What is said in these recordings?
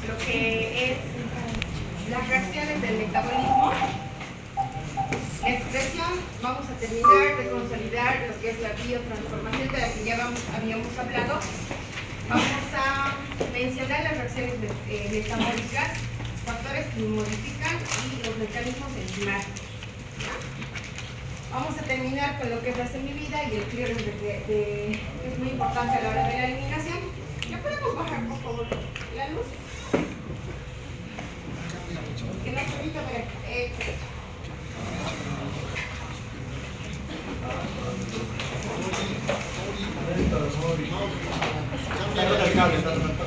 lo que es las reacciones del metabolismo. La expresión, vamos a terminar de consolidar lo que es la biotransformación de la que ya habíamos hablado. Vamos a mencionar las reacciones metabólicas, factores que modifican y los mecanismos enzimáticos. Vamos a terminar con lo que es la semivida y el clearance que es muy importante a la hora de la eliminación. ¿Ya podemos bajar por favor la luz? Que no permita ver. El cable está roto.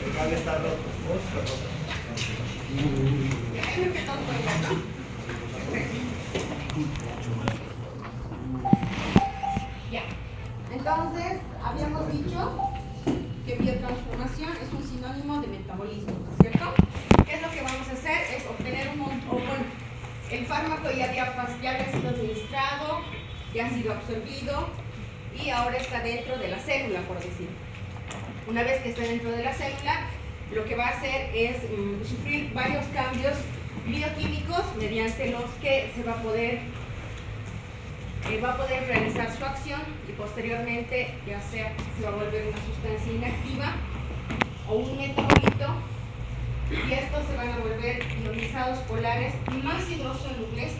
El cable está roto. Ya. Entonces, habíamos dicho que biotransformación es un sinónimo de metabolismo, ¿no es cierto? ¿Qué es lo que vamos a hacer? Es obtener el fármaco ya había sido administrado, ya ha sido absorbido y ahora está dentro de la célula, por decir. Una vez que esté dentro de la célula, lo que va a hacer es sufrir varios cambios bioquímicos mediante los que se va a poder realizar su acción y posteriormente ya sea se va a volver una sustancia inactiva o un metabolito, y estos se van a volver ionizados polares más hidrosolubles.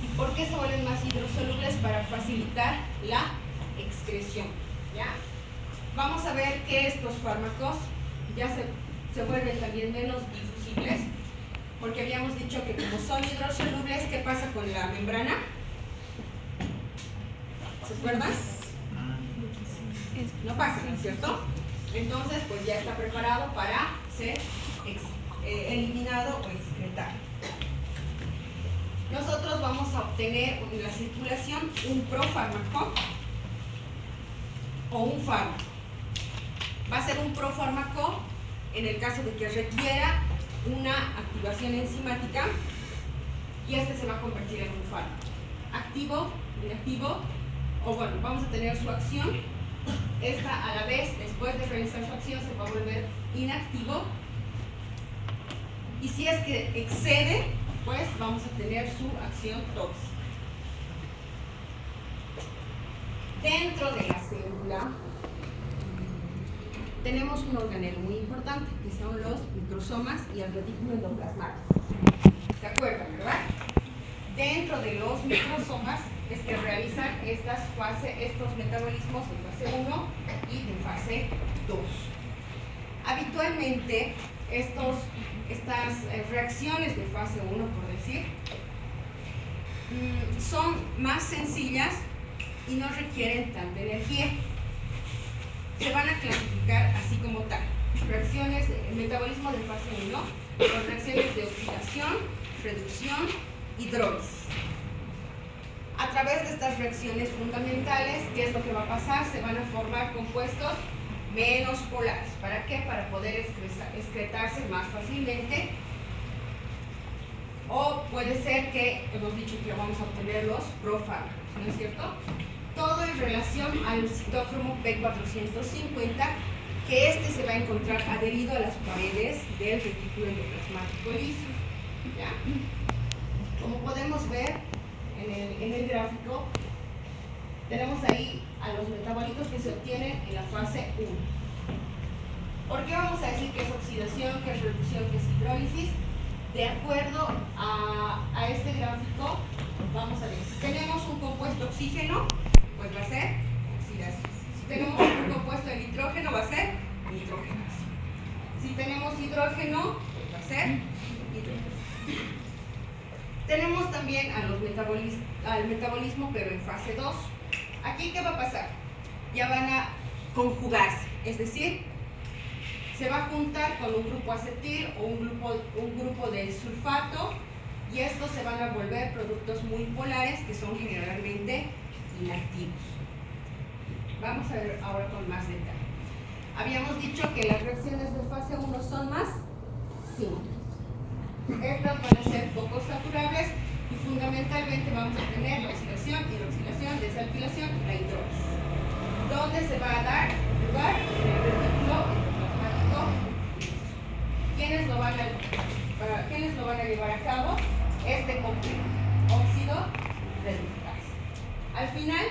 ¿Y por qué se vuelven más hidrosolubles? Para facilitar la excreción, ¿ya? Vamos a ver que estos fármacos ya se vuelven también menos difusibles, porque habíamos dicho que como son hidrosolubles, ¿qué pasa con la membrana? ¿Se acuerdan? No pasa, ¿no es cierto? Entonces, pues ya está preparado para ser eliminado o excretado. Nosotros vamos a obtener en la circulación un profármaco o un fármaco. Va a ser un profármaco en el caso de que requiera una activación enzimática, y este se va a convertir en un fármaco. Activo, inactivo, o bueno, vamos a tener su acción. Esta a la vez, después de realizar su acción, se va a volver inactivo. Y si es que excede, pues vamos a tener su acción tóxica. Dentro de la célula tenemos un organelo muy importante, que son los microsomas y el retículo endoplasmático. ¿Se acuerdan, verdad? Dentro de los microsomas es que realizan estos metabolismos en fase 1 y en fase 2. Habitualmente estas reacciones de fase 1, por decir, son más sencillas y no requieren tanta energía. Se van a clasificar así como tal: reacciones de metabolismo de fase 1, con reacciones de oxidación, reducción, hidrólisis. A través de estas reacciones fundamentales, ¿qué es lo que va a pasar? Se van a formar compuestos menos polares. ¿Para qué? Para poder excretarse más fácilmente. O puede ser que, hemos dicho que vamos a obtener los profármacos, ¿no es cierto? Todo en relación al citócromo P450, que este se va a encontrar adherido a las paredes del retículo endoplasmático liso, ¿ya? Como podemos ver en el gráfico, tenemos ahí a los metabolitos que se obtienen en la fase 1. ¿Por qué vamos a decir que es oxidación, que es reducción, que es hidrólisis? De acuerdo a este gráfico, vamos a ver, si tenemos un compuesto oxígeno, pues va a ser oxidación. Si tenemos un compuesto de nitrógeno, va a ser nitrógenación. Si tenemos hidrógeno, pues va a ser hidrógeno. Tenemos también al metabolismo, pero en fase 2. Aquí, ¿qué va a pasar? Ya van a conjugarse, es decir, se va a juntar con un grupo acetil o un grupo de sulfato, y estos se van a volver productos muy polares que son generalmente inactivos. Vamos a ver ahora con más detalle. Habíamos dicho que las reacciones de fase 1 son más simples. Estas van a ser poco saturables y fundamentalmente vamos a tener la oxidación, hidroxilación, desalquilación y la hidrólisis, donde se va a dar lugar en el retículo endoplasmático liso. a llevar a cabo este óxido reductasa. Al final,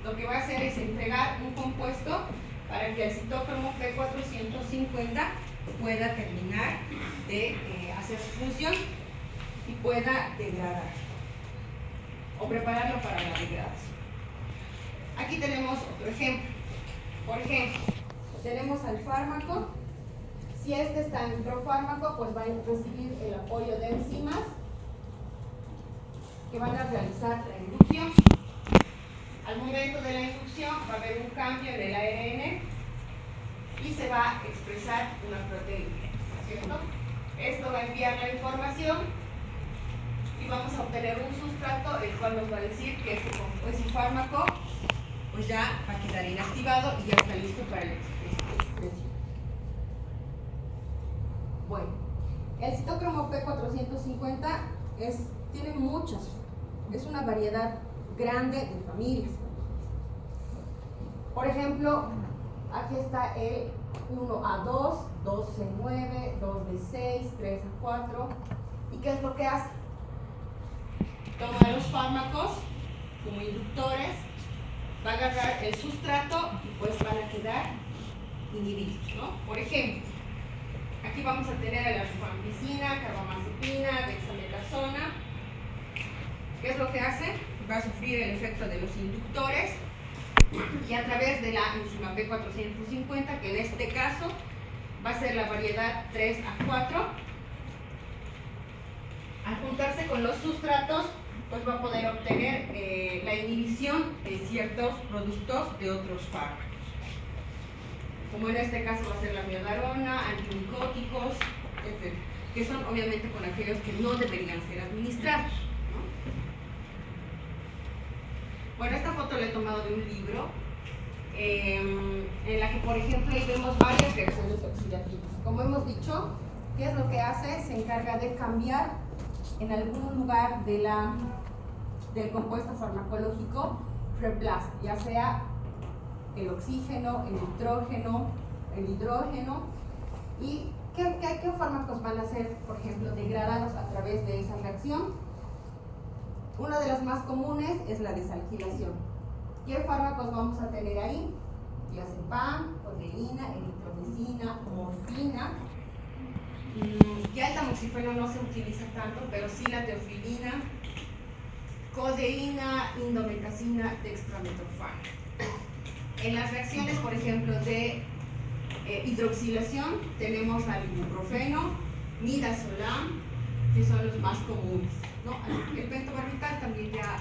lo que va a hacer es entregar un compuesto para que el citócromo P450 pueda terminar de hacer su función y pueda degradar o prepararlo para la degradación. Aquí tenemos otro ejemplo. Por ejemplo, tenemos al fármaco. Si este está en profármaco, pues va a recibir el apoyo de enzimas que van a realizar la inducción. Al momento de la inducción va a haber un cambio en el ARN y se va a expresar una proteína, ¿cierto? Esto va a enviar la información y vamos a obtener un sustrato, el cual nos va a decir que ese fármaco pues ya va a quedar inactivado y ya está listo para la expresión. Bueno, el citócromo P450 tiene muchas, es una variedad grande de familias. Por ejemplo, aquí está el 1A2, 2C9, 2D6, 3A4. ¿Y qué es lo que hace? Toma los fármacos como inductores, va a agarrar el sustrato y pues van a quedar inhibidos, ¿no? Por ejemplo, aquí vamos a tener a la rifampicina, carbamazepina, dexametasona. ¿Qué es lo que hace? Va a sufrir el efecto de los inductores y a través de la enzima P450, que en este caso va a ser la variedad 3A4, al juntarse con los sustratos, pues va a poder obtener la inhibición de ciertos productos de otros fármacos. Como en este caso va a ser la miodarona, antimicóticos, etc., que son obviamente con aquellos que no deberían ser administrados, ¿no? Bueno, esta foto la he tomado de un libro en la que, por ejemplo, ahí vemos varias reacciones oxidativas. Como hemos dicho, ¿qué es lo que hace? Se encarga de cambiar en algún lugar del compuesto farmacológico, reemplaza, ya sea el oxígeno, el nitrógeno, el hidrógeno. ¿Y qué fármacos van a ser, por ejemplo, degradados a través de esa reacción? Una de las más comunes es la desalquilación. ¿Qué fármacos vamos a tener ahí? Diazepam, codeína, eritromicina, morfina. Ya el tamoxifeno no se utiliza tanto, pero sí la teofilina, codeína, indometacina, dextrametorfano. En las reacciones, por ejemplo, de hidroxilación, tenemos al ibuprofeno, midazolam, que son los más comunes, ¿no? El pentobarbital también ya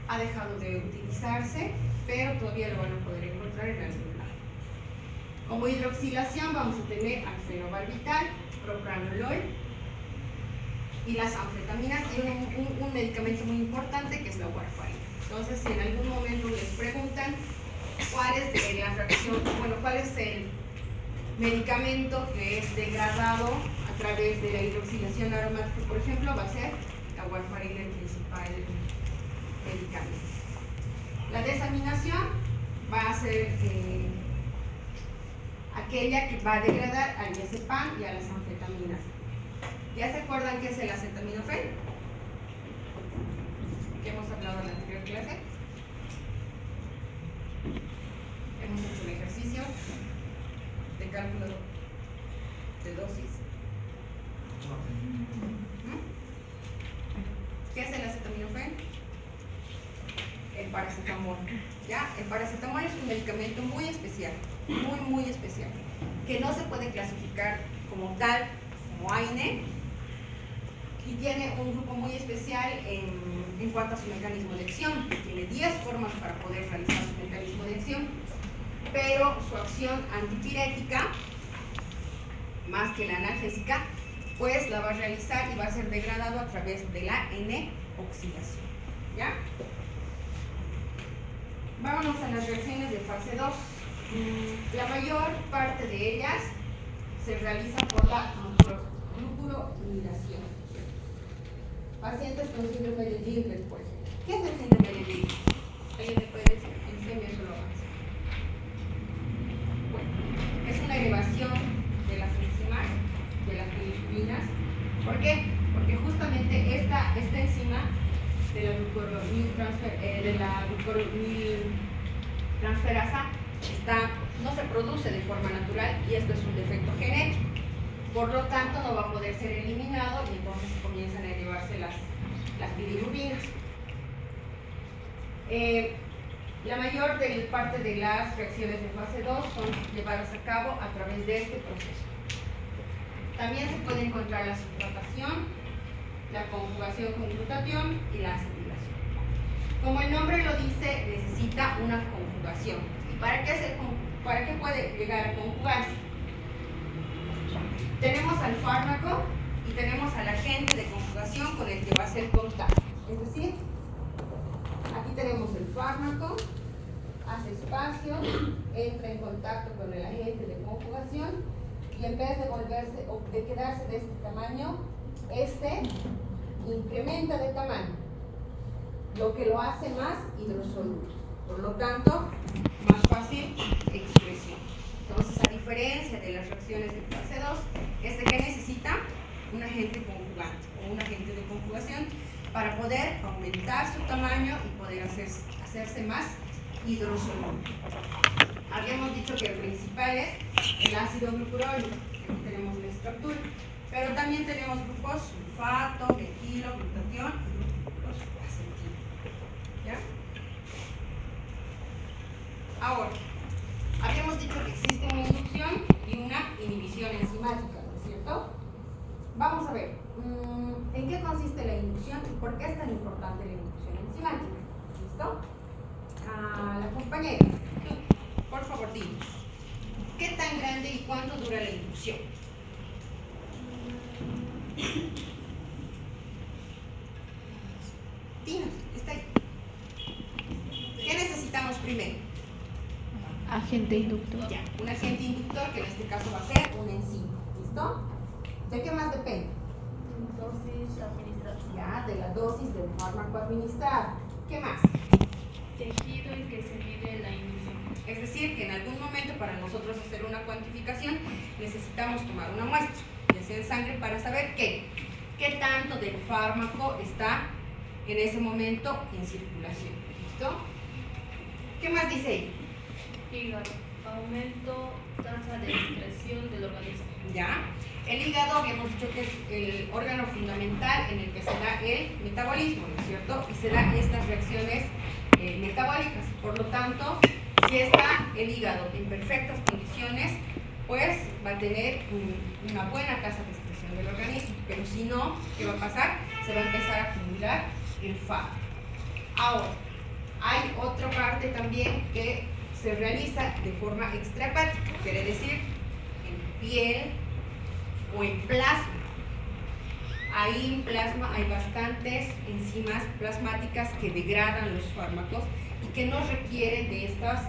ha dejado de utilizarse, pero todavía lo van a poder encontrar en algún lado. Como hidroxilación vamos a tener al fenobarbital, propranolol y las anfetaminas y un medicamento muy importante que es la warfarina. Entonces, si en algún momento les preguntan cuál es la reacción, bueno, cuál es el medicamento que es degradado a través de la hidroxilación aromática, por ejemplo, va a ser la warfarina, el principal medicamento. La desaminación va a ser aquella que va a degradar al diazepam y a las anfetaminas. ¿Ya se acuerdan qué es el acetaminofén? Que hemos hablado en la anterior clase. Hemos hecho un ejercicio de cálculo de dosis. ¿Qué es el acetaminofén? El paracetamol. ¿Ya? El paracetamol es un medicamento muy especial, muy especial, que no se puede clasificar como tal, como AINE, y tiene un grupo muy especial en cuanto a su mecanismo de acción. Tiene 10 formas para poder realizar su mecanismo de acción, pero su acción antipirética, más que la analgésica, pues la va a realizar y va a ser degradado a través de la N-oxidación. ¿Ya? Vámonos a las reacciones de fase 2. La mayor parte de ellas se realiza por la glucuronidación. Pacientes con síndrome de Gilbert, por ejemplo. ¿Qué es el síndrome de Gilbert? ¿Alguien me puede decir? Enséñame eso lo más. Bueno, es una elevación de las enzimas, de las bilirrubinas. ¿Por qué? glucosiltransferasa no se produce de forma natural y esto es un defecto genético. Por lo tanto, no va a poder ser eliminado y entonces comienzan a elevarse las bilirrubinas. La mayor parte de las reacciones de fase 2 son llevadas a cabo a través de este proceso. También se puede encontrar la subtratación, la conjugación con glutatión y la acetilación. Como el nombre lo dice, necesita una conjugación. ¿Y para qué puede llegar a conjugarse? Tenemos al fármaco y tenemos al agente de conjugación con el que va a ser contacto. Es decir, aquí tenemos el fármaco, hace espacio, entra en contacto con el agente de conjugación y en vez de volverse o de quedarse de este tamaño, este incrementa de tamaño, lo que lo hace más hidrosoluble. Por lo tanto, más fácil expresión. Entonces, a diferencia de las reacciones de fase 2, que necesita un agente conjugante o un agente de conjugación para poder aumentar su tamaño y poder hacerse más hidrosoluble. Habíamos dicho que el principal es el ácido glucurónico, aquí tenemos la estructura, pero también tenemos grupos sulfato, metilo, glutatión y grupos acetilo. ¿Ya? Ahora, habíamos dicho que existe una inducción y una inhibición enzimática, ¿no es cierto? Vamos a ver, ¿en qué consiste la inducción y por qué es tan importante la inducción enzimática? ¿Listo? La compañera, tú, por favor, dinos, ¿qué tan grande y cuánto dura la inducción? Dinos, está ahí. ¿Qué necesitamos primero? Agente inductor. Ya, un agente inductor que en este caso va a ser un enzima. ¿Listo? ¿De qué más depende? Dosis administrada. Ya, de la dosis del fármaco administrado. ¿Qué más? Tejido en que se mide la inducción. Es decir, que en algún momento para nosotros hacer una cuantificación necesitamos tomar una muestra, ya sea en sangre, para saber qué tanto del fármaco está en ese momento en circulación. ¿Listo? ¿Qué más dice ahí? Hígado. Aumento tasa de excreción del organismo. ¿Ya? El hígado habíamos dicho que es el órgano fundamental en el que se da el metabolismo, ¿no es cierto? Y se dan estas reacciones metabólicas. Por lo tanto, si está el hígado en perfectas condiciones, pues va a tener una buena tasa de excreción del organismo. Pero si no, ¿qué va a pasar? Se va a empezar a acumular el fármaco. Ahora, hay otra parte también que se realiza de forma extrahepática, quiere decir en piel o en plasma. Ahí en plasma hay bastantes enzimas plasmáticas que degradan los fármacos y que no requieren de estas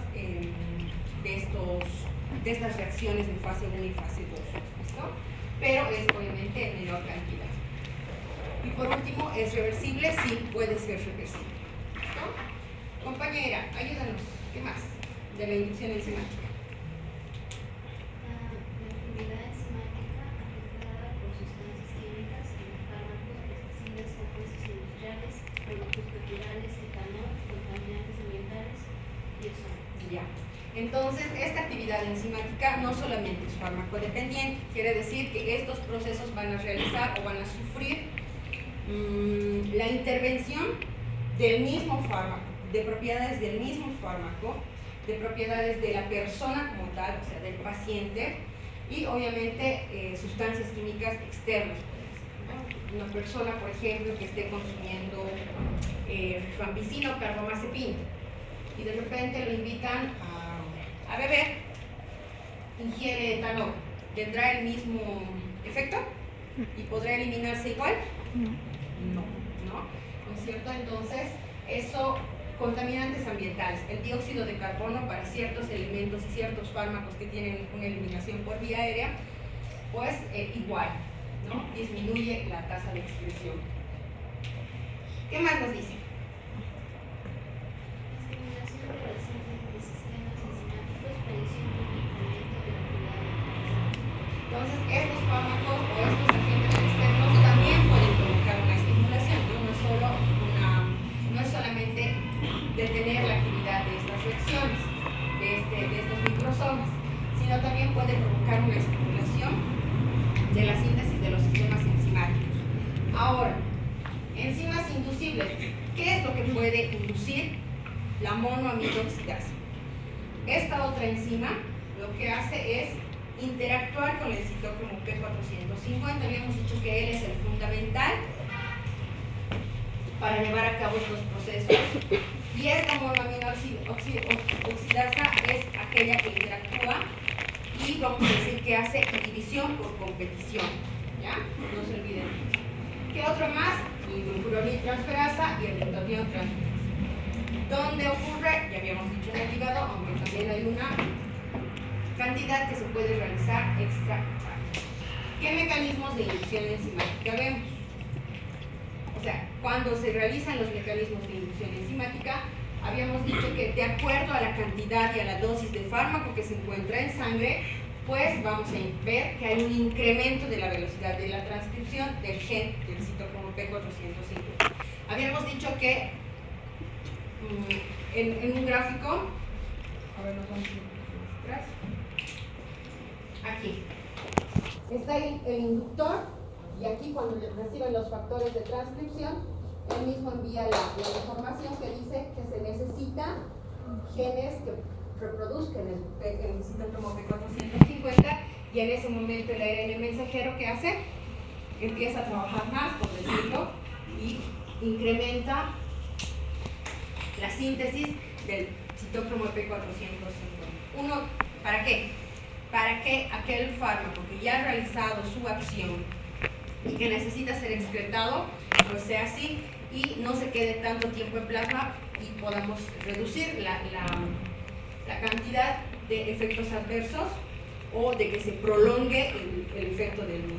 reacciones de fase 1 y fase 2. ¿Listo? Pero es obviamente en menor cantidad. Y por último, ¿es reversible? Sí, puede ser reversible. ¿Listo? Compañera, ayúdanos. ¿Qué más de la inducción enzimática? La actividad enzimática afectada por sustancias químicas en los fármacos, pesticidas, compuestos industriales, productos naturales, etanol, contaminantes ambientales y ozono. Ya. Entonces, esta actividad enzimática no solamente es fármaco dependiente, quiere decir que estos procesos van a realizar o van a sufrir la intervención del mismo fármaco, de propiedades del mismo fármaco, de propiedades de la persona como tal, o sea, del paciente, y obviamente sustancias químicas externas. Una persona, por ejemplo, que esté consumiendo rifampicina o carbamazepina y de repente lo invitan a beber, ingiere etanol, ¿tendrá el mismo efecto? ¿Y podrá eliminarse igual? No, ¿no es cierto? Entonces, eso, contaminantes ambientales, el dióxido de carbono para ciertos elementos y ciertos fármacos que tienen una eliminación por vía aérea, pues igual, ¿no? Disminuye la tasa de excreción. ¿Qué más nos dice? Estimulación de sistemas enzimáticos produciendo un incremento de la actividad enzimática. Entonces, estos fármacos o estos agentes externos también pueden provocar una estimulación, ¿no? No es solamente puede inducir la monoamidooxidasa. Esta otra enzima lo que hace es interactuar con el citócromo P450. Habíamos dicho que él es el fundamental para llevar a cabo estos procesos. Y esta monoamidooxidasa es aquella que interactúa y vamos a decir que hace inhibición por competición. ¿Ya? No se olviden. ¿Qué otro más? El glucuroniltransferasa y el glutatióntransferasa. ¿Dónde ocurre? Ya habíamos dicho en el hígado, aunque también hay una cantidad que se puede realizar extra. ¿Qué mecanismos de inducción enzimática vemos? O sea, cuando se realizan los mecanismos de inducción enzimática, habíamos dicho que de acuerdo a la cantidad y a la dosis de fármaco que se encuentra en sangre, pues vamos a ver que hay un incremento de la velocidad de la transcripción del gen del citócromo P450. Habíamos dicho que en un gráfico, a ver, nos vamos atrás. Aquí está el inductor, y aquí cuando reciben los factores de transcripción, él mismo envía la información que dice que se necesita genes que reproduzcan el citócromo P450, y en ese momento el ARN mensajero, ¿qué hace? Empieza a trabajar más, por decirlo, y incrementa la síntesis del citócromo P450. ¿Para qué? Para que aquel fármaco que ya ha realizado su acción y que necesita ser excretado, pues sea así y no se quede tanto tiempo en plasma y podamos reducir la cantidad de efectos adversos o de que se prolongue el efecto del mismo.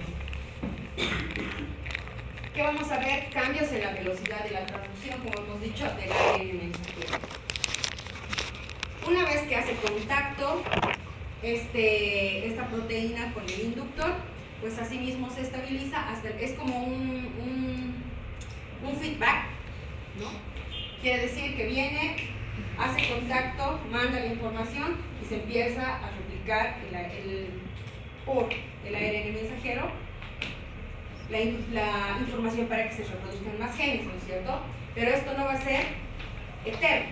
¿Qué vamos a ver? Cambios en la velocidad de la transducción, como hemos dicho, del ARN mensajero. Una vez que hace contacto esta proteína con el inductor, pues así mismo se estabiliza, es como un feedback, ¿no? Quiere decir que viene, hace contacto, manda la información y se empieza a replicar por el ARN mensajero la información para que se reproduzcan más genes, ¿no es cierto? Pero esto no va a ser eterno.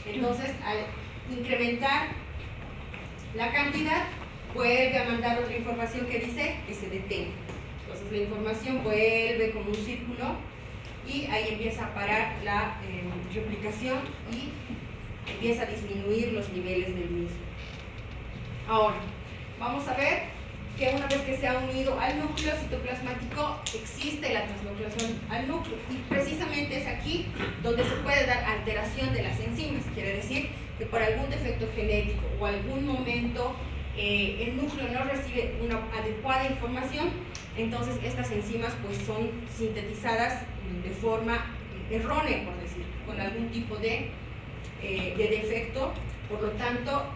Entonces, al incrementar la cantidad, vuelve a mandar otra información que dice que se detenga. Entonces, la información vuelve como un círculo y ahí empieza a parar la replicación y empieza a disminuir los niveles del mismo. Ahora, vamos a ver que una vez que se ha unido al núcleo citoplasmático, existe la translocación al núcleo, y precisamente es aquí donde se puede dar alteración de las enzimas. Quiere decir que por algún defecto genético o algún momento el núcleo no recibe una adecuada información, entonces estas enzimas pues son sintetizadas de forma errónea, por decir, con algún tipo de defecto. Por lo tanto,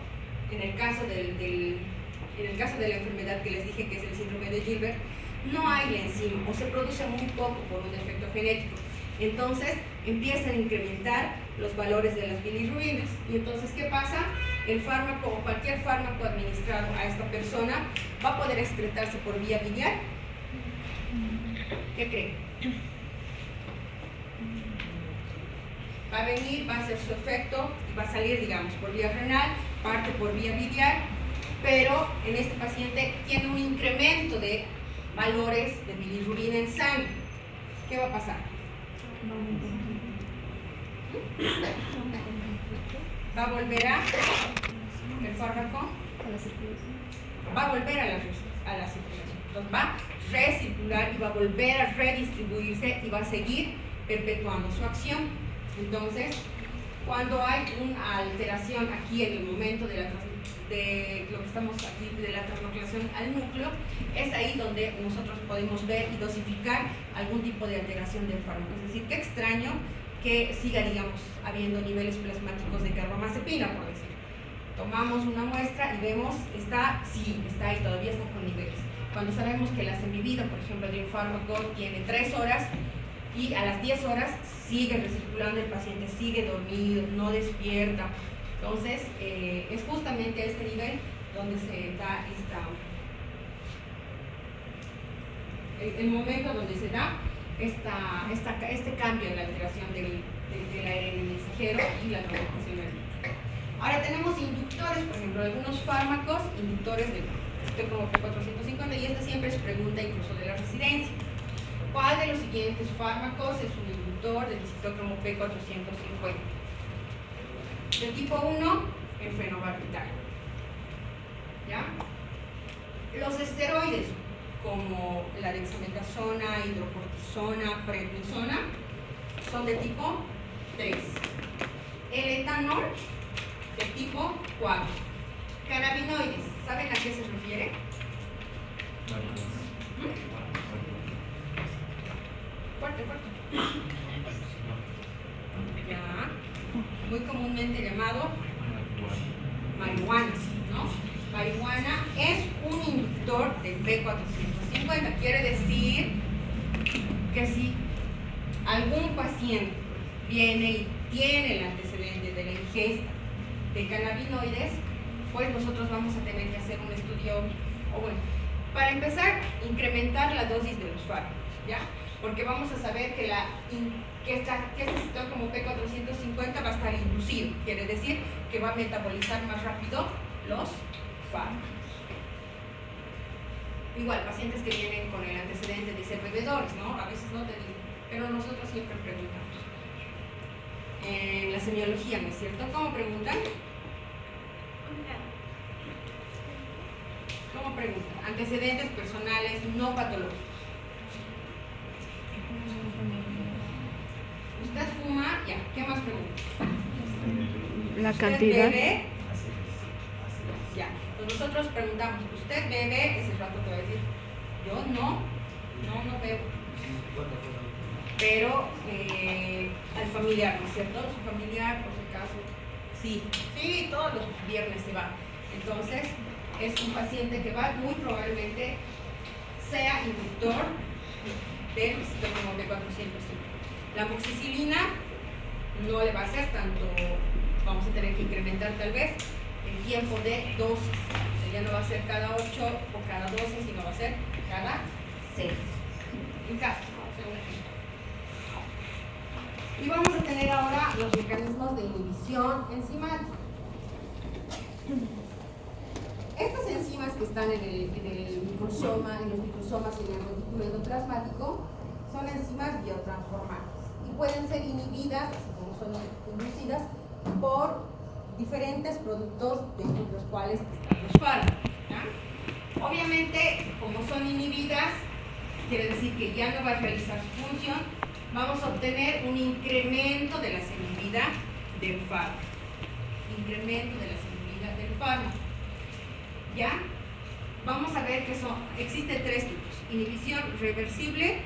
en el caso de la enfermedad que les dije, que es el síndrome de Gilbert, no hay la enzima o se produce muy poco por un defecto genético. Entonces empiezan a incrementar los valores de las bilirrubinas. Y entonces, ¿qué pasa? El fármaco o cualquier fármaco administrado a esta persona va a poder excretarse por vía biliar. ¿Qué creen? Va a venir, va a hacer su efecto y va a salir, digamos, por vía renal, parte por vía biliar, pero en este paciente tiene un incremento de valores de bilirrubina en sangre. ¿Qué va a pasar? Va a volver el fármaco va a volver a la circulación. Entonces va a recircular y va a volver a redistribuirse y va a seguir perpetuando su acción. Entonces, cuando hay una alteración aquí en el momento de lo que estamos aquí, de la translocación al núcleo, es ahí donde nosotros podemos ver y dosificar algún tipo de alteración del fármaco. Es decir, qué extraño que siga, digamos, habiendo niveles plasmáticos de carbamazepina, por decir. Tomamos una muestra y vemos, está ahí, todavía está con niveles. Cuando sabemos que la semivida, por ejemplo, de un fármaco tiene 3 horas y a las 10 horas sigue recirculando, el paciente sigue dormido, no despierta. Entonces, es justamente a este nivel donde se da el momento donde se da este cambio en la alteración del ARN mensajero y la translocación del núcleo. Ahora tenemos inductores, por ejemplo, algunos fármacos inductores del citocromo P450, y esta siempre es pregunta incluso de la residencia. ¿Cuál de los siguientes fármacos es un inductor del citocromo P450? De tipo 1, el fenobarbital. ¿Ya? Los esteroides, como la dexametasona, hidrocortisona, prednisona, son de tipo 3. El etanol, de tipo 4. Cannabinoides, ¿saben a qué se refiere? Fuerte, fuerte. Ya. Muy comúnmente llamado marihuana, ¿no? Marihuana es un inductor del P450. Quiere decir que si algún paciente viene y tiene el antecedente de la ingesta de cannabinoides, pues nosotros vamos a tener que hacer un estudio, o bueno, para empezar, incrementar la dosis de los fármacos, ¿ya? Porque vamos a saber que este citocromo P450 va a estar inducido, quiere decir que va a metabolizar más rápido los fármacos. Igual, pacientes que vienen con el antecedente de ser bebedores, ¿no? A veces no te digo, pero nosotros siempre preguntamos. En la semiología, ¿no es cierto? ¿Cómo preguntan? ¿Cómo preguntan? Antecedentes personales no patológicos. ¿Usted fuma? Ya, ¿qué más pregunta? La ¿Usted cantidad. bebe? Ya, pues nosotros preguntamos, ¿usted bebe? Ese rato te va a decir, yo no bebo. Pero al familiar, ¿no es cierto? Su familiar, por si acaso, sí, todos los viernes se va. Entonces, es un paciente que va, muy probablemente sea inductor del citocromo P450. La amoxicilina no le va a hacer tanto, vamos a tener que incrementar tal vez el tiempo de dosis. O sea, ya no va a ser cada 8 o cada 12, sino va a ser cada 6. En caso, según ejemplo. Y vamos a tener ahora los mecanismos de inhibición enzimática. Estas enzimas que están en el microsoma, en los microsomas y en el retículo endoplasmático, son enzimas biotransformantes y pueden ser inhibidas, así como son inducidas, por diferentes productos, dentro de los cuales están los fármacos, ¿ya? Obviamente, como son inhibidas, quiere decir que ya no va a realizar su función, vamos a obtener un incremento de la selectividad del fármaco. Incremento de la selectividad del fármaco. ¿Ya? Vamos a ver que existen tres tipos: inhibición reversible,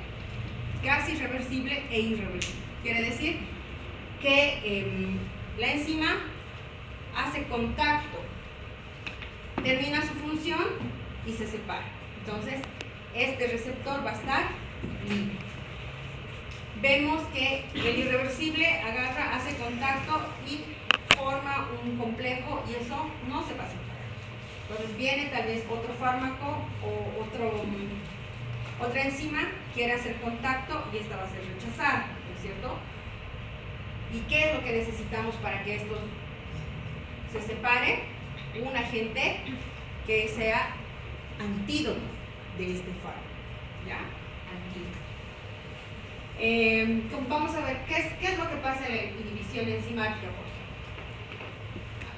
casi reversible e irreversible. Quiere decir que la enzima hace contacto, termina su función y se separa. Entonces, este receptor va a estar libre. Vemos que el irreversible agarra, hace contacto y forma un complejo, y eso no se va a separar. Entonces viene tal vez otro fármaco o otra enzima, quiere hacer contacto y esta va a ser rechazada, ¿no es cierto? ¿Y qué es lo que necesitamos para que esto se separe? Un agente que sea antídoto de este fármaco, ¿ya? Antídoto. Vamos a ver qué es lo que pasa en la inhibición enzimática, por ejemplo.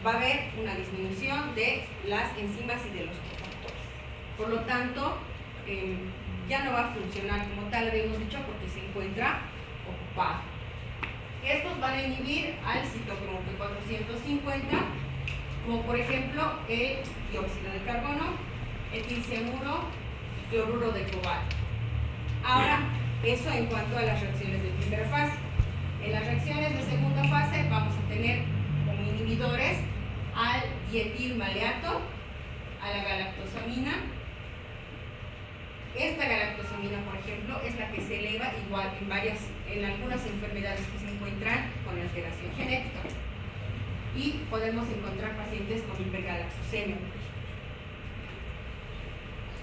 Va a haber una disminución de las enzimas y de los cofactores. Por lo tanto, ya no va a funcionar como tal, habíamos dicho, porque se encuentra ocupado. Estos van a inhibir al citocromo P450, como por ejemplo el dióxido de carbono, etilcianuro, cloruro de cobalto. Ahora, eso en cuanto a las reacciones de primera fase. En las reacciones de segunda fase vamos a tener como inhibidores al dietilmaleato, a la galactosamina. Esta galactosamina, por ejemplo, es la que se eleva igual en algunas enfermedades que se encuentran con alteración genética. Y podemos encontrar pacientes con hipergalactosemia.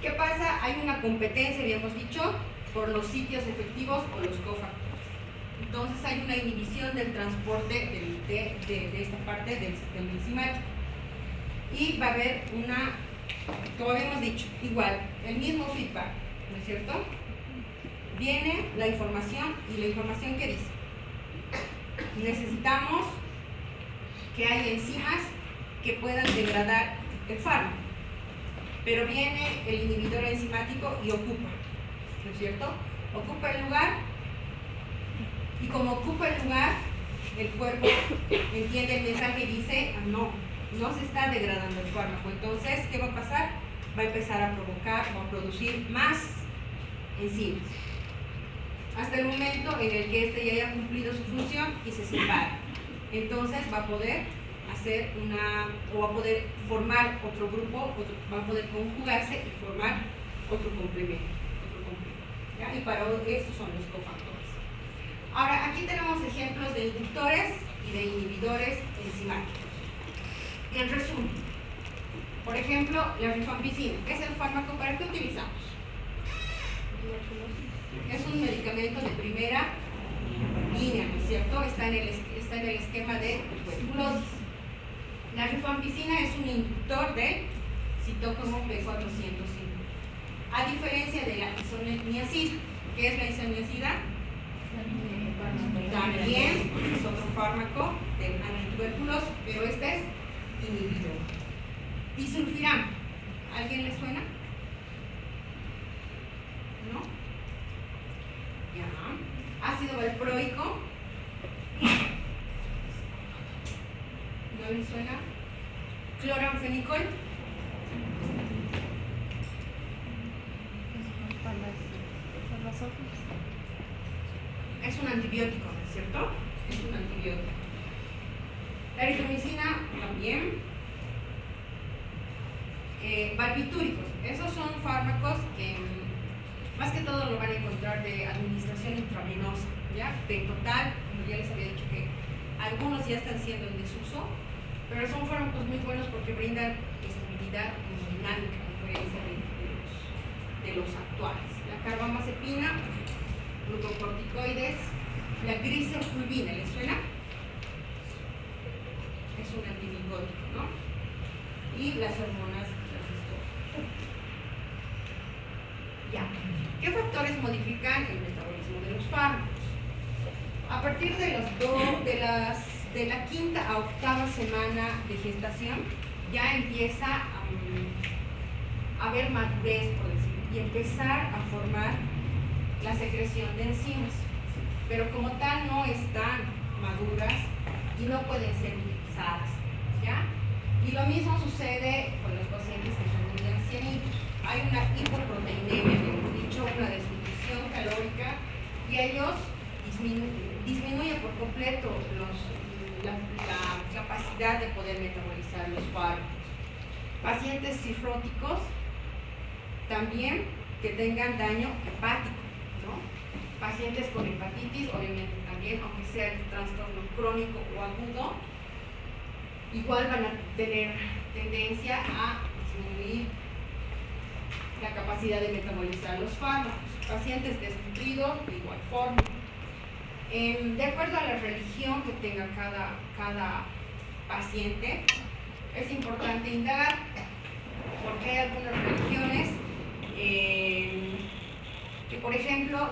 ¿Qué pasa? Hay una competencia, habíamos dicho, por los sitios efectivos o los cofactores. Entonces hay una inhibición del transporte de esta parte del sistema enzimático. Y va a haber una, como habíamos dicho, igual, el mismo feedback, ¿no es cierto? Viene la información y la información que dice: necesitamos que haya enzimas que puedan degradar el fármaco, pero viene el inhibidor enzimático y ocupa, ¿no es cierto? Ocupa el lugar, y como ocupa el lugar, el cuerpo entiende el mensaje y dice: ah, no se está degradando el fármaco. Entonces, ¿qué va a pasar? Va a empezar a provocar o a producir más enzimas, hasta el momento en el que este ya haya cumplido su función y se separa. Entonces va a poder hacer va a poder formar otro grupo, va a poder conjugarse y formar otro complemento. ¿Ya? Y para estos son los cofactores. Ahora, aquí tenemos ejemplos de inductores y de inhibidores enzimáticos. En resumen, por ejemplo, la rifampicina, ¿qué es el fármaco? ¿Para qué utilizamos? Es un medicamento de primera línea, ¿no es cierto? Está en el esquema de tuberculosis. La rifampicina es un inductor del citócromo P405. A diferencia de la isoniazida. ¿Qué es la isoniazida? También es otro fármaco de antituberculoso, pero este es inhibidor. Disulfiram, ¿alguien le suena? ¿No? Ya. Ácido valproico. ¿No le suena? Cloranfenicol. Es un antibiótico, ¿no es cierto? Es un antibiótico. La eritromicina también. Barbitúricos. Esos son fármacos que más que todo lo van a encontrar de administración intravenosa, ¿ya? Total, como ya les había dicho que algunos ya están siendo en desuso, pero son fármacos muy buenos porque brindan estabilidad hemodinámica, a diferencia de los actuales. La carbamazepina, glucocorticoides, la grisofulvina, ¿les suena? Es un antimicótico, ¿no? Y las hormonas transistor. Ya. ¿Qué factores modifican el metabolismo de los fármacos? A partir de la quinta a octava semana de gestación ya empieza a haber madurez, por decirlo, y empezar a formar la secreción de enzimas, pero como tal no están maduras y no pueden ser utilizadas, ¿ya? Y lo mismo sucede con los pacientes que son muy ancianitos. Hay una hipoproteinemia, hemos dicho, una desnutrición calórica, y ellos disminuyen por completo la capacidad de poder metabolizar los fármacos. Pacientes cirróticos también que tengan daño hepático, ¿no? Pacientes con hepatitis, obviamente también, aunque sea el trastorno crónico o agudo, igual van a tener tendencia a disminuir la capacidad de metabolizar los fármacos. Pacientes desnutridos, de igual forma. De acuerdo a la religión que tenga cada paciente, es importante indagar, porque hay algunas religiones que, por ejemplo,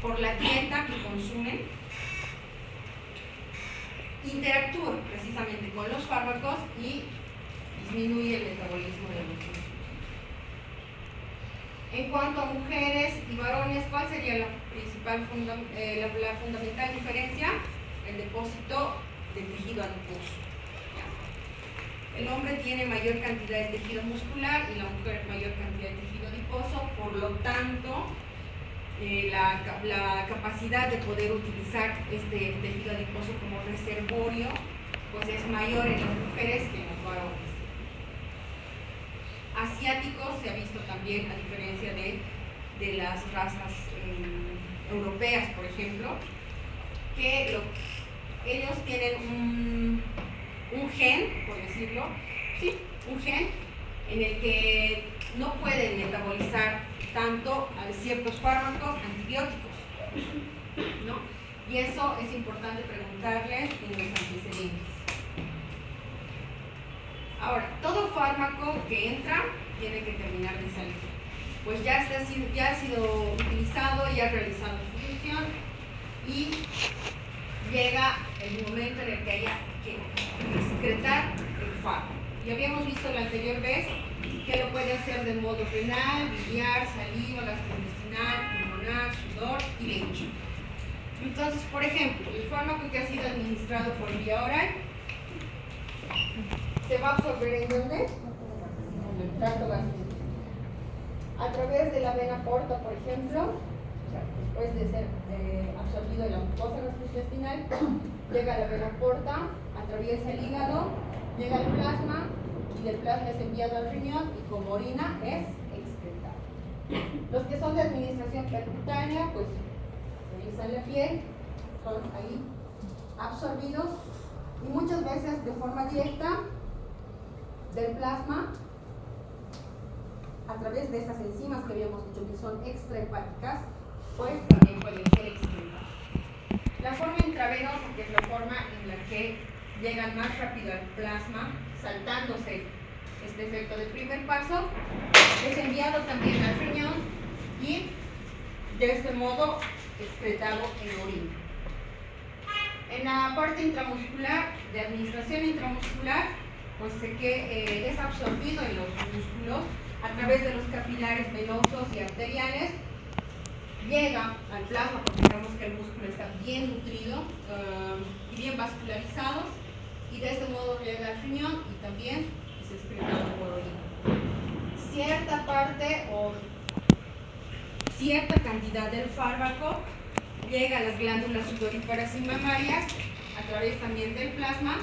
por la dieta que consumen, interactúan precisamente con los fármacos y disminuye el metabolismo de los mismos. En cuanto a mujeres y varones, ¿cuál sería la principal la fundamental diferencia? El depósito del tejido adiposo. El hombre tiene mayor cantidad de tejido muscular y la mujer mayor cantidad de tejido adiposo, por lo tanto la capacidad de poder utilizar este tejido adiposo como reservorio pues es mayor en las mujeres que en los varones. Asiáticos se ha visto también, a diferencia de las razas europeas, por ejemplo, que ellos tienen un gen, por decirlo, sí, un gen en el que no pueden metabolizar tanto a ciertos fármacos antibióticos, ¿no? Y eso es importante preguntarles en los antecedentes. Ahora, todo fármaco que entra tiene que terminar de salir. Pues ya ha sido utilizado, ya ha realizado su función y llega el momento en el que haya que excretar el fármaco. Ya habíamos visto la anterior vez que lo puede hacer de modo renal, biliar, saliva, gastrointestinal, pulmonar, sudor y lecho. Entonces, por ejemplo, el fármaco que ha sido administrado por vía oral se va a absorber ¿en dónde? En el tracto gastrointestinal. A través de la vena porta, por ejemplo, o sea, después de ser absorbido en la mucosa gastrointestinal, llega a la vena porta, atraviesa el hígado, llega al plasma y del plasma es enviado al riñón y como orina es excretado. Los que son de administración percutánea, pues revisan la piel, son ahí absorbidos y muchas veces de forma directa del plasma a través de estas enzimas que habíamos dicho que son extrahepáticas, pues también pueden ser excretadas. La forma intravenosa, que es la forma en la que llegan más rápido al plasma, saltándose este efecto del primer paso, es enviado también al riñón y de este modo excretado en orina. En la parte intramuscular, de administración intramuscular, pues es absorbido en los músculos a través de los capilares venosos y arteriales, llega al plasma porque sabemos que el músculo está bien nutrido y bien vascularizado, y de este modo llega al riñón y también es excretado por orina. Cierta parte o cierta cantidad del fármaco llega a las glándulas sudoríparas y mamarias a través también del plasma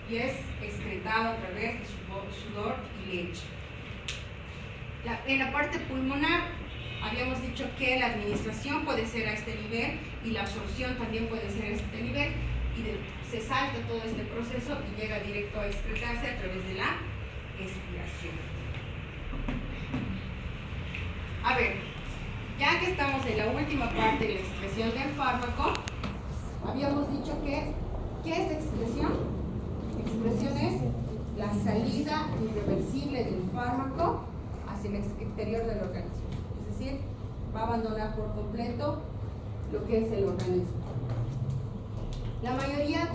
y es excretado a través de sudor y leche. En la parte pulmonar habíamos dicho que la administración puede ser a este nivel y la absorción también puede ser a este nivel y se salta todo este proceso y llega directo a excretarse a través de la expiración. A ver, ya que estamos en la última parte de la excreción del fármaco, habíamos dicho que ¿qué es excreción? Excreción es la salida irreversible del fármaco hacia el exterior del organismo, es decir, va a abandonar por completo lo que es el organismo. La mayoría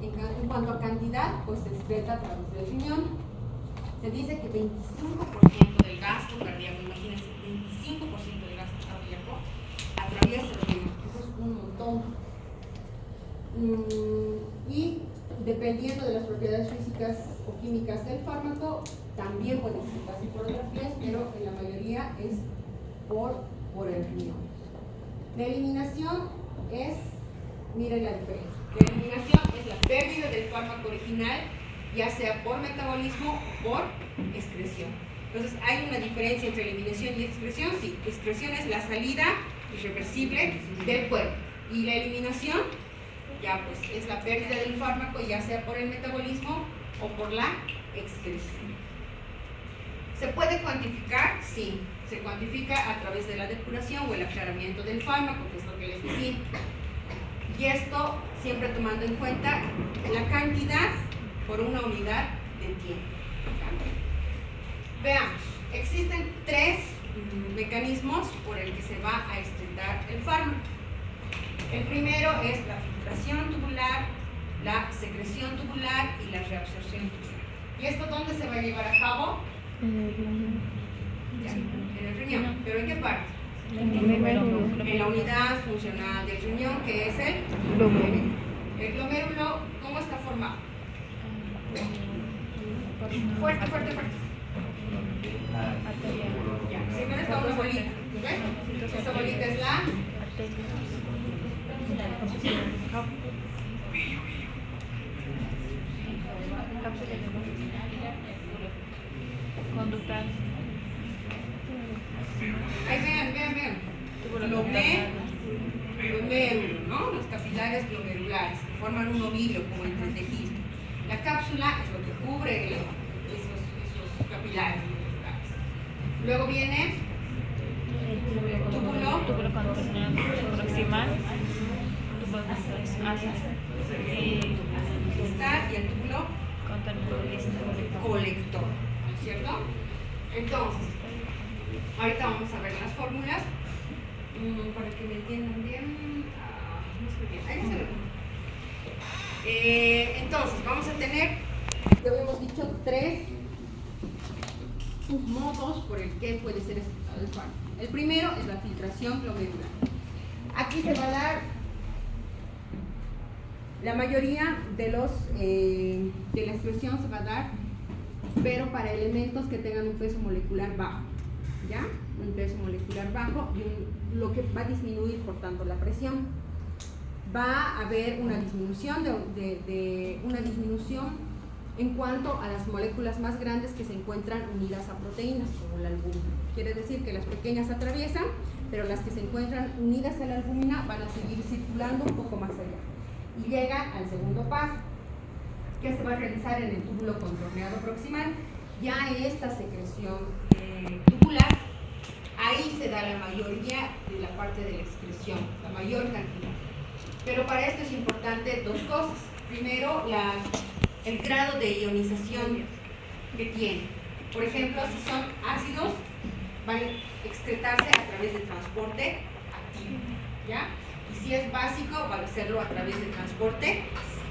en cuanto a cantidad, pues se excreta a través del riñón. Se dice que 25% del gasto cardíaco, imagínense, 25% del gasto cardíaco atraviesa el riñón. Eso es un montón. Y dependiendo de las propiedades físicas o químicas del fármaco, también puede ser casi por otras vías, pero en la mayoría es por el riñón. La eliminación es, miren la diferencia, la eliminación es la pérdida del fármaco original, ya sea por metabolismo o por excreción. Entonces, ¿hay una diferencia entre eliminación y excreción? Sí, excreción es la salida irreversible del cuerpo y la eliminación ya pues es la pérdida del fármaco, ya sea por el metabolismo o por la excreción. ¿Se puede cuantificar? Sí, se cuantifica a través de la depuración o el aclaramiento del fármaco, que es lo que les decía. Y esto siempre tomando en cuenta la cantidad por una unidad de tiempo. Veamos, existen tres mecanismos por el que se va a excretar el fármaco. El primero es la filtración tubular, la secreción tubular y la reabsorción tubular. ¿Y esto dónde se va a llevar a cabo? En el riñón. ¿Pero en qué parte? En la unidad funcional del riñón, que es el glomérulo. El glomérulo, ¿cómo está formado? Fuerte, fuerte, fuerte. Ya. Siempre está una bolita. ¿Ves? Esta bolita es la conductal. Ahí vean. Glomérulo, ¿no? Los capilares glomerulares que forman un ovillo como entretejido. La cápsula es lo que cubre esos capilares glomerulares. Luego viene túbulo proximal distal y el túbulo colector, ¿no es cierto? Entonces, ahorita vamos a ver las fórmulas para que me entiendan bien. No estoy bien. Ahí se lo pongo. Entonces, vamos a tener, ya habíamos dicho, 3 modos por el que puede ser excretado el fármaco. El primero es la filtración glomerular. Aquí se va a dar la mayoría de la excreción se va a dar, pero para elementos que tengan un peso molecular bajo, ¿ya? Un peso molecular bajo y lo que va a disminuir, por tanto, la presión. Va a haber una disminución una disminución en cuanto a las moléculas más grandes que se encuentran unidas a proteínas, como la albúmina. Quiere decir que las pequeñas atraviesan, pero las que se encuentran unidas a la albúmina van a seguir circulando un poco más allá. Y llegan al segundo paso, que se va a realizar en el túbulo contorneado proximal. Ya esta secreción tubular, ahí se da la mayoría de la parte de la excreción, la mayor cantidad. Pero para esto es importante 2 cosas. Primero, el grado de ionización que tiene. Por ejemplo, si son ácidos, van a excretarse a través de transporte activo, ¿ya? Y si es básico, va a hacerlo a través de transporte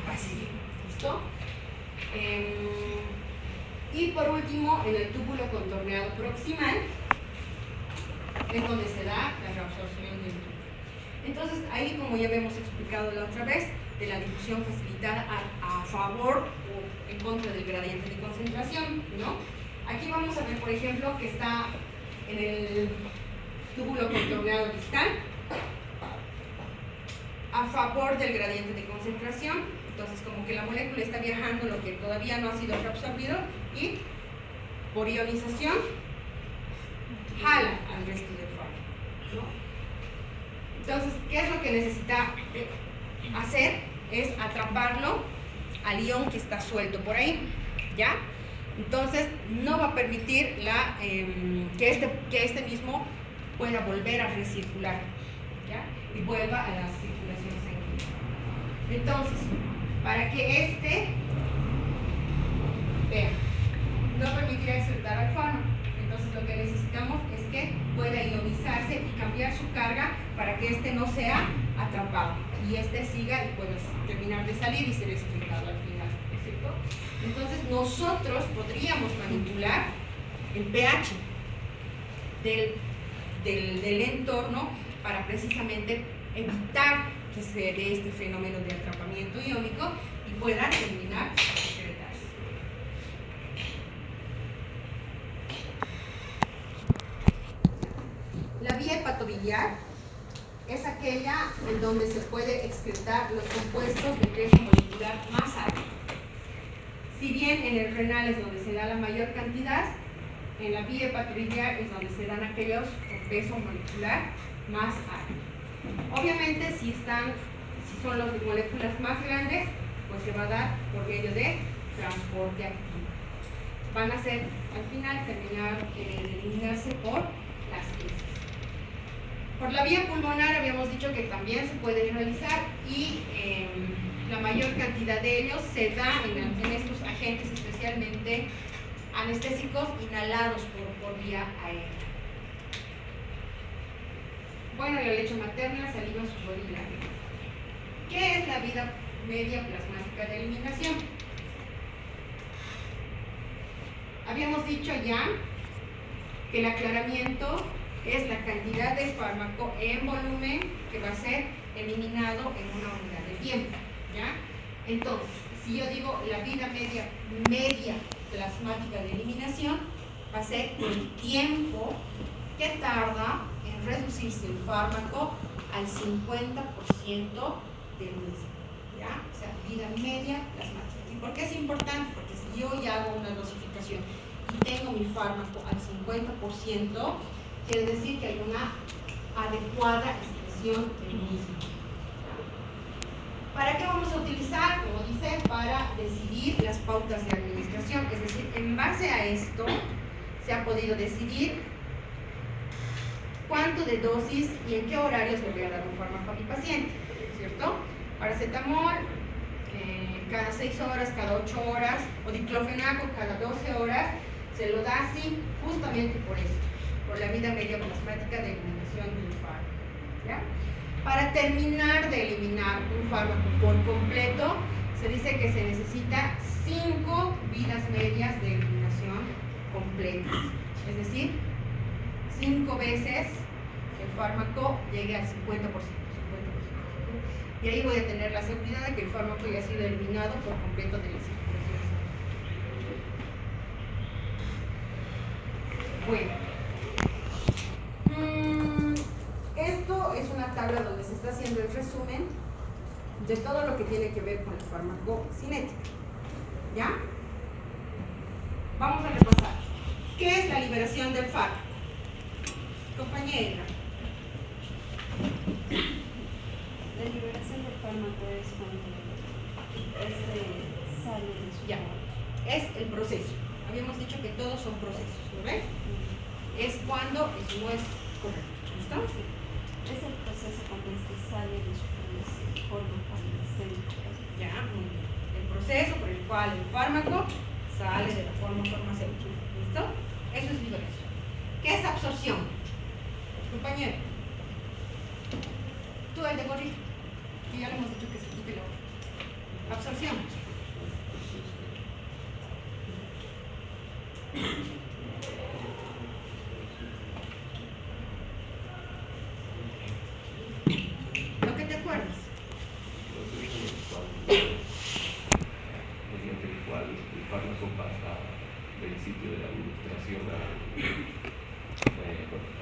pasivo. ¿Listo? Y por último, en el túbulo contorneado proximal es donde se da la reabsorción del túbulo. Entonces, ahí, como ya habíamos explicado la otra vez, de la difusión facilitada a favor o en contra del gradiente de concentración, ¿no? Aquí vamos a ver, por ejemplo, que está en el túbulo contorneado distal a favor del gradiente de concentración. Entonces, como que la molécula está viajando lo que todavía no ha sido reabsorbido y por ionización jala al resto del fármaco, ¿no? Entonces, ¿qué es lo que necesita hacer? Es atraparlo al ion que está suelto por ahí, ¿ya? Entonces, no va a permitir que este mismo pueda volver a recircular, ¿ya? Y vuelva a la circulación sanguínea. Entonces, para que vean, no permitirá excretar al fármaco. Entonces, lo que necesitamos es que pueda ionizarse y cambiar su carga para que no sea atrapado y siga y pueda terminar de salir y ser excretado al final, ¿cierto? Entonces, nosotros podríamos manipular el pH del entorno para precisamente evitar que se dé este fenómeno de atrapamiento iónico y pueda terminar de excretarse. La vía hepatobiliar es aquella en donde se puede excretar los compuestos de peso molecular más alto. Si bien en el renal es donde se da la mayor cantidad, en la vía hepatobiliar es donde se dan aquellos con peso molecular más alto. Obviamente, si son las moléculas más grandes, pues se va a dar por medio de transporte activo. Van a ser, al final, terminar de eliminarse por las heces. Por la vía pulmonar habíamos dicho que también se puede realizar y la mayor cantidad de ellos se da en estos agentes especialmente anestésicos inhalados por vía aérea. Bueno, la leche materna, saliva, sudor y lágrimas. ¿Qué es la vida media plasmática de eliminación? Habíamos dicho ya que el aclaramiento es la cantidad de fármaco en volumen que va a ser eliminado en una unidad de tiempo, ¿ya? Entonces, si yo digo la vida media plasmática de eliminación, va a ser el tiempo que tarda en reducirse el fármaco al 50% del mismo, ¿ya? O sea, vida media plasmática. ¿Y por qué es importante? Porque si yo ya hago una dosificación y tengo mi fármaco al 50%, quiere decir que hay una adecuada expresión del mismo. ¿Para qué vamos a utilizar? Como dice, para decidir las pautas de administración. Es decir, en base a esto se ha podido decidir cuánto de dosis y en qué horarios le voy a dar un fármaco a mi paciente, cierto? Paracetamol cada 6 horas, cada 8 horas, o diclofenaco cada 12 horas, se lo da así justamente por esto, por la vida media plasmática de eliminación de un fármaco, ¿ya? Para terminar de eliminar un fármaco por completo, se dice que se necesita 5 vidas medias de eliminación completas, es decir, 5 veces que el fármaco llegue al 50%. Y ahí voy a tener la seguridad de que el fármaco ya ha sido eliminado por completo de la circulación. Bueno, esto es una tabla donde se está haciendo el resumen de todo lo que tiene que ver con la farmacocinética. ¿Ya? Vamos a repasar. ¿Qué es la liberación del fármaco? Compañera. La liberación del fármaco es cuando sale de su Ya. Es el proceso. Habíamos dicho que todos son procesos, ¿no ves? Es cuando eso no es correcto. ¿Listo? Es el proceso cuando sale de su forma farmacéutica. Ya, muy bien. El proceso por el cual el fármaco sale de la forma farmacéutica. ¿Listo? Eso es liberación. ¿Qué es absorción? Compañero. Tú, el de gorrito. Que ya le hemos dicho que se quite la otra. Absorción. Lo que te acuerdas. Mediante el cual el fármaco pasa del sitio de la administración a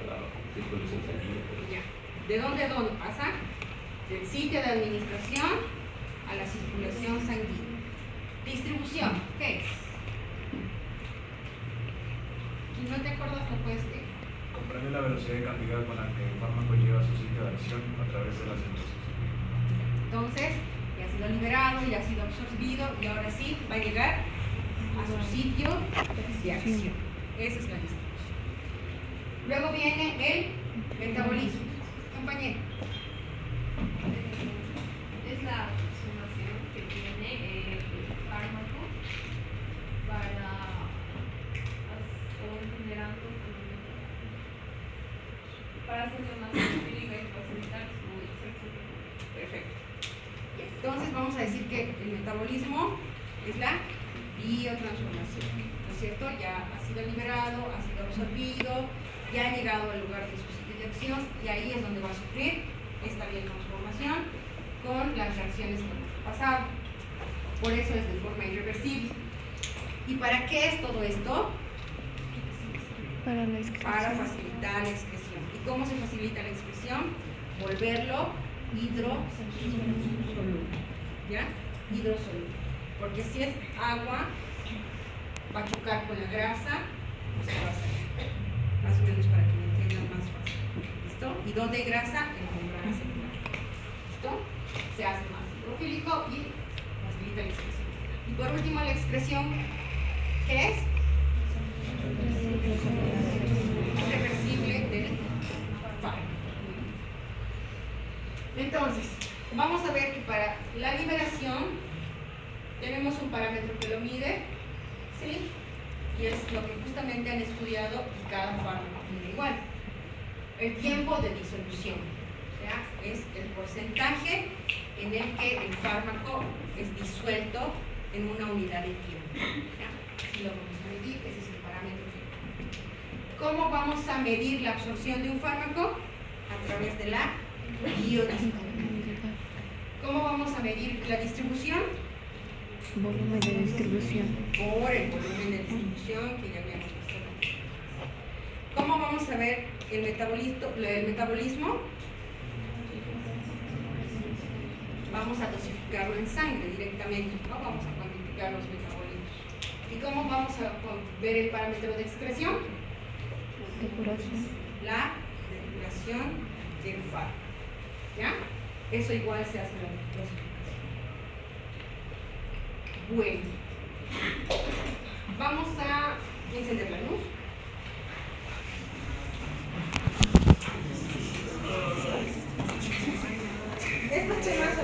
la circulación sanguínea. Ya. ¿De dónde a dónde pasa? Del sitio de administración a la circulación sanguínea. Distribución, ¿qué es? Si no te acuerdas, lo puedes leer. Comprende la velocidad y cantidad con la que el fármaco llega a su sitio de acción a través de la sintesis. Entonces, ya ha sido liberado, ya ha sido absorbido y ahora sí va a llegar a su sitio de acción. Esa es la distribución. Luego viene el metabolismo. Compañero. Es la aproximación que tiene el fármaco para generando para hacerlo más específica y facilitar su extracción. Perfecto. Entonces vamos a decir que el metabolismo es la biotransformación, ¿no es cierto? Ya ha sido liberado, ha sido absorbido, ya ha llegado al lugar de su sitio de acción y ahí es donde va a sufrir esta biotransformación con las reacciones que hemos pasado. Por eso es de forma irreversible. ¿Y para qué es todo esto? Para la excreción. Para facilitar la excreción. ¿Y cómo se facilita la excreción? Volverlo hidrosoluble. ¿Ya? Hidrosoluble. Porque si es agua, va a chocar con la grasa, pues se va a salir. Más o menos para que me entiendan más fácil. ¿Listo? ¿Y dónde hay grasa? En la membrana celular. ¿Listo? Se hace más hidrofílico y facilita la excreción. Y por último, la excreción, ¿qué es? Irreversible del fármaco. Entonces, vamos a ver que para la liberación tenemos un parámetro que lo mide, ¿sí? Y es lo que justamente han estudiado y cada fármaco mide igual. El tiempo de disolución, ¿ya? Es el porcentaje en el que el fármaco es disuelto en una unidad de tiempo, ¿ya? Si lo vamos a medir, ese es el parámetro. ¿Cómo vamos a medir la absorción de un fármaco? A través de la biodisponibilidad. ¿Cómo vamos a medir la distribución? Volumen de distribución. Por el volumen de distribución que ya habíamos visto. ¿Cómo vamos a ver el metabolismo? Vamos a dosificarlo en sangre directamente, ¿no? Vamos a cuantificar los metabolitos. ¿Y cómo vamos a ver el parámetro de excreción? Depuración. La depuración del fármaco. ¿Ya? Eso igual se hace en la dosificación. Bueno, vamos a encender la luz. Estos temas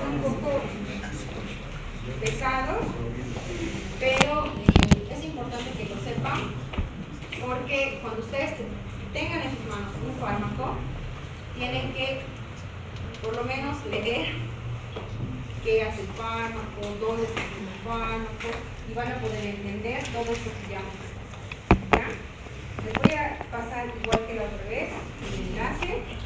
leer qué hace el fármaco, dónde se hace el fármaco, y van a poder entender todo esto que ya hemos visto. ¿Ya? Les voy a pasar igual que la otra vez el enlace.